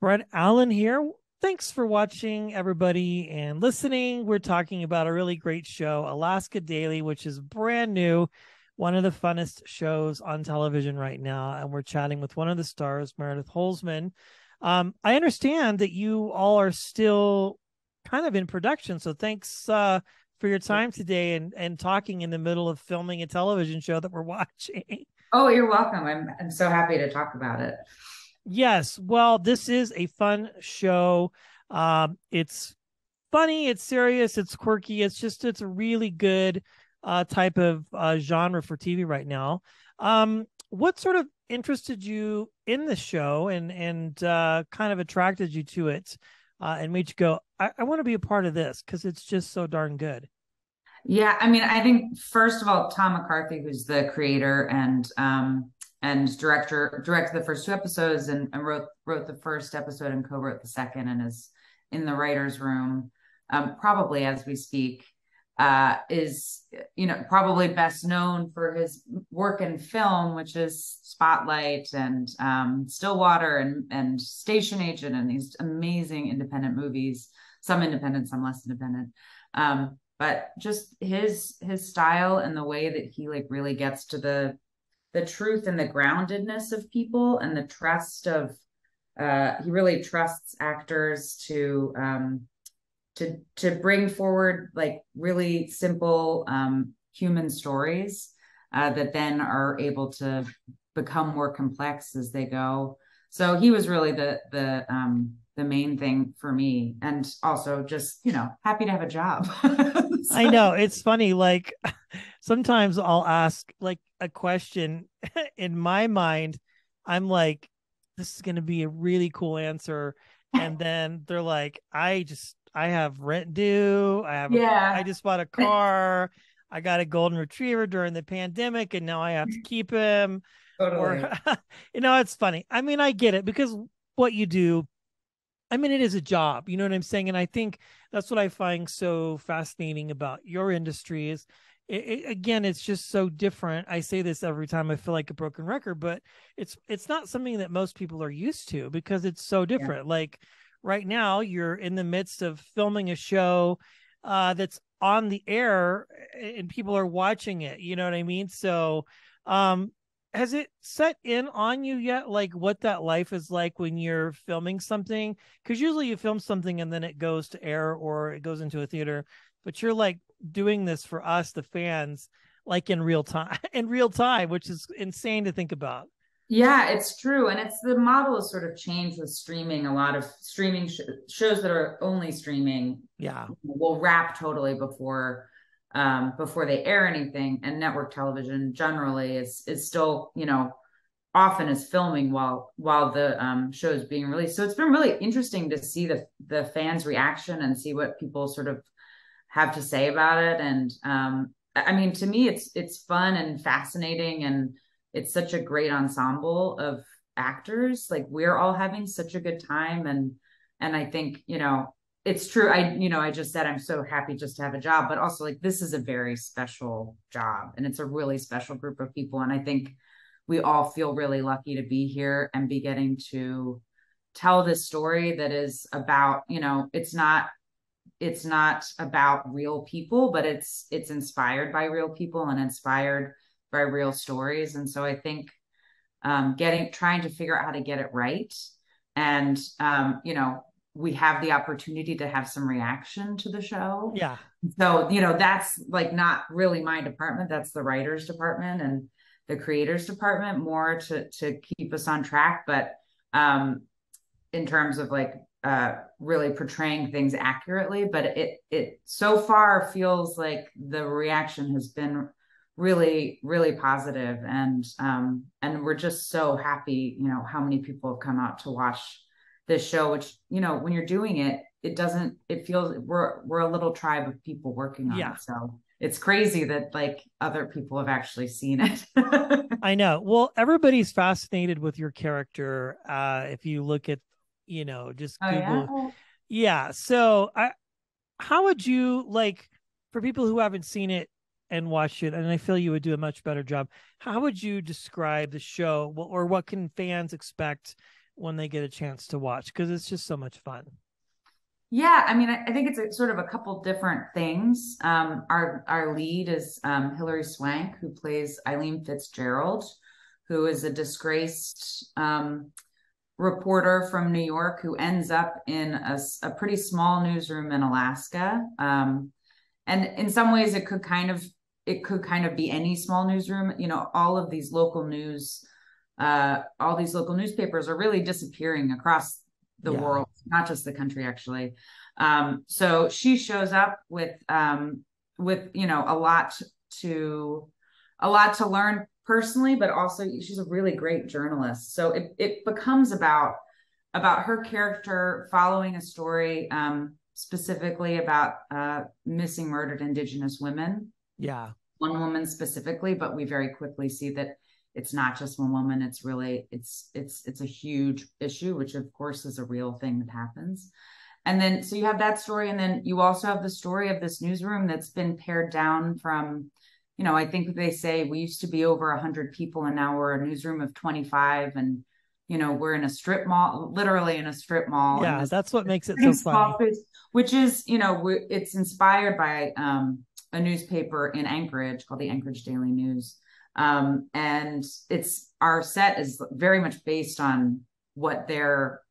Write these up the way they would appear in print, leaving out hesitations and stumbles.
Brett Allen here. Thanks for watching, everybody, and listening. We're talking about a really great show, Alaska Daily, which is brand new, one of the funnest shows on television right now. And we're chatting with one of the stars, Meredith Holzman. I understand that you all are still kind of in production, so thanks for your time today and talking in the middle of filming a television show that we're watching. Oh, you're welcome. I'm so happy to talk about it. Yes, well, this is a fun show. It's funny, it's serious, it's quirky. It's a really good type of genre for TV right now. What sort of interested you in the show and kind of attracted you to it and made you go, I want to be a part of this because it's just so darn good. Yeah, I mean, I think first of all, Tom McCarthy, who's the creator and director, directed the first two episodes and wrote the first episode and co-wrote the second and is in the writer's room, probably as we speak, is probably best known for his work in film, which is Spotlight and Stillwater and Station Agent and these amazing independent movies. Some independent, some less independent. But just his style and the way that he like really gets to the truth and the groundedness of people and the trust of he really trusts actors to bring forward like really simple human stories that then are able to become more complex as they go. So he was really the main thing for me, and also just happy to have a job. I So, know it's funny. Like sometimes I'll ask like a question in my mind. I'm like, this is going to be a really cool answer. And then they're like, I have rent due. I yeah, just bought a car. I got a golden retriever during the pandemic and now I have to keep him. Or, totally. it's funny. I mean, I get it because what you do, I mean, it is a job, you know what I'm saying? And I think that's what I find so fascinating about your industry is again, it's just so different. I say this every time I feel like a broken record, but it's not something that most people are used to because it's so Yeah. different. Like right now, you're in the midst of filming a show that's on the air and people are watching it. You know what I mean? So, um, has it set in on you yet? Like what that life is like when you're filming something? Because usually you film something and then it goes to air or it goes into a theater, but you're like doing this for us, the fans, like in real time, in real time, which is insane to think about. Yeah, it's true. And it's the model has sort of changed with streaming. A lot of streaming shows that are only streaming Yeah. will wrap totally before they air anything. And network television generally is still, often is filming while the show is being released. So it's been really interesting to see the fans' reaction and see what people sort of have to say about it. And I mean, to me, it's fun and fascinating, and it's such a great ensemble of actors. Like we're all having such a good time, and I think it's true. I just said I'm so happy just to have a job, but also like this is a very special job, and it's a really special group of people, and I think we all feel really lucky to be here and be getting to tell this story that is about it's not about real people, but it's inspired by real people and inspired by real stories. And so I think getting trying to figure out how to get it right, and we have the opportunity to have some reaction to the show. Yeah. So that's like not really my department. That's the writers department and the creators department more to keep us on track. But in terms of like really portraying things accurately, but it so far feels like the reaction has been really really positive, and we're just so happy how many people have come out to watch this show, which when you're doing it, it feels we're a little tribe of people working on Yeah. it, so it's crazy that like other people have actually seen it. I know. Well, everybody's fascinated with your character. If you look at, just Oh yeah. Google. Yeah. So how would you like for people who haven't seen it and watched it, and I feel you would do a much better job. How would you describe the show, or what can fans expect when they get a chance to watch, because it's just so much fun. Yeah, I mean, I think it's sort of a couple different things. Our lead is Hilary Swank, who plays Eileen Fitzgerald, who is a disgraced reporter from New York who ends up in a pretty small newsroom in Alaska. And in some ways, it could kind of be any small newsroom. You know, all these local newspapers are really disappearing across the Yeah. world, not just the country, actually. So she shows up with you know a lot to learn personally, but also she's a really great journalist. So it becomes about her character following a story specifically about missing, murdered Indigenous women. Yeah. One woman specifically, but we very quickly see that it's not just one woman. It's really it's a huge issue, which of course is a real thing that happens. And then so you have that story, and then you also have the story of this newsroom that's been pared down from, you know, I think they say we used to be over 100 people, and now we're a newsroom of 25, and you know we're in a strip mall, literally in a strip mall, in Yeah, this that's what makes it pretty so small funny. place, which is, you know, it's inspired by a newspaper in Anchorage called the Anchorage Daily News. And it's our set is very much based on what their,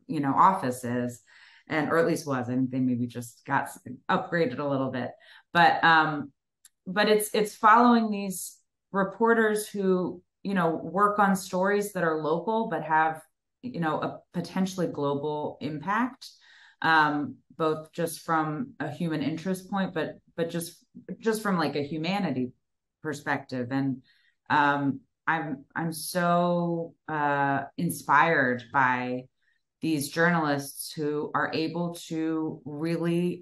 you know, office is, and or at least was. I think they maybe just got upgraded a little bit, but it's following these reporters who, you know, work on stories that are local but have, you know, a potentially global impact, both just from a human interest point, but just from like a humanity perspective. And I'm so inspired by these journalists who are able to really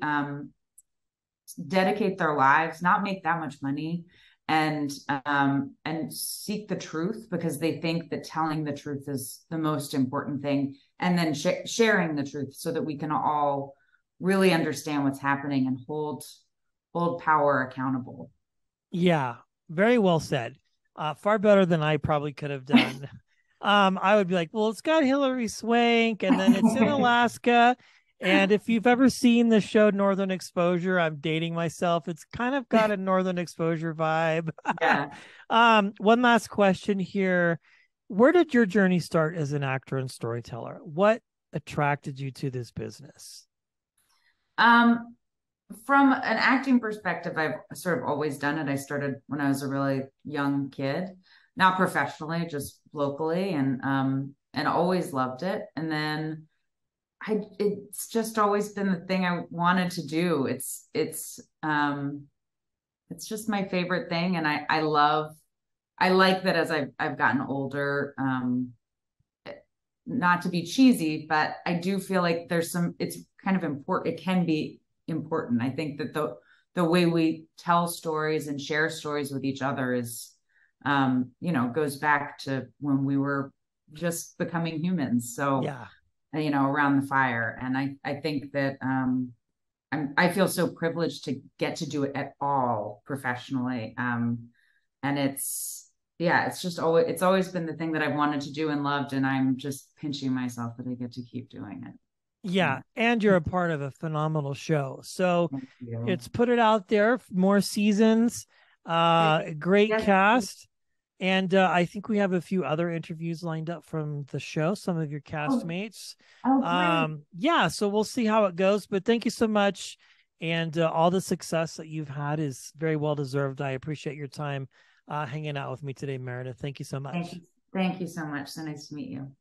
dedicate their lives, not make that much money, and seek the truth because they think that telling the truth is the most important thing, and then sharing the truth so that we can all really understand what's happening and hold power accountable. Yeah, very well said. Far better than I probably could have done. I would be like, well, it's got Hillary Swank, and then it's in Alaska. And if you've ever seen the show Northern Exposure, I'm dating myself. It's kind of got a Northern Exposure vibe. Yeah. One last question here. Where did your journey start as an actor and storyteller? What attracted you to this business? Um, from an acting perspective, I've sort of always done it. I started when I was a really young kid, not professionally, just locally, and always loved it. And then it's just always been the thing I wanted to do. It's just my favorite thing, and I like that as I've gotten older. Not to be cheesy, but I do feel like it's kind of important. It can be important. I think that the way we tell stories and share stories with each other is, you know, goes back to when we were just becoming humans. So, Yeah. you know, around the fire. And I think that, I feel so privileged to get to do it at all professionally. And yeah, it's always been the thing that I've wanted to do and loved. And I'm just pinching myself that I get to keep doing it. Yeah, So and you're a part of a phenomenal show. So thank you. it's put it out there, more seasons, great Yes. cast. And I think we have a few other interviews lined up from the show, some of your Oh, castmates. oh, great. Yeah, so we'll see how it goes. But thank you so much. And all the success that you've had is very well deserved. I appreciate your time hanging out with me today, Meredith. Thank you so Thank much. you. Thank you so much. So nice to meet you.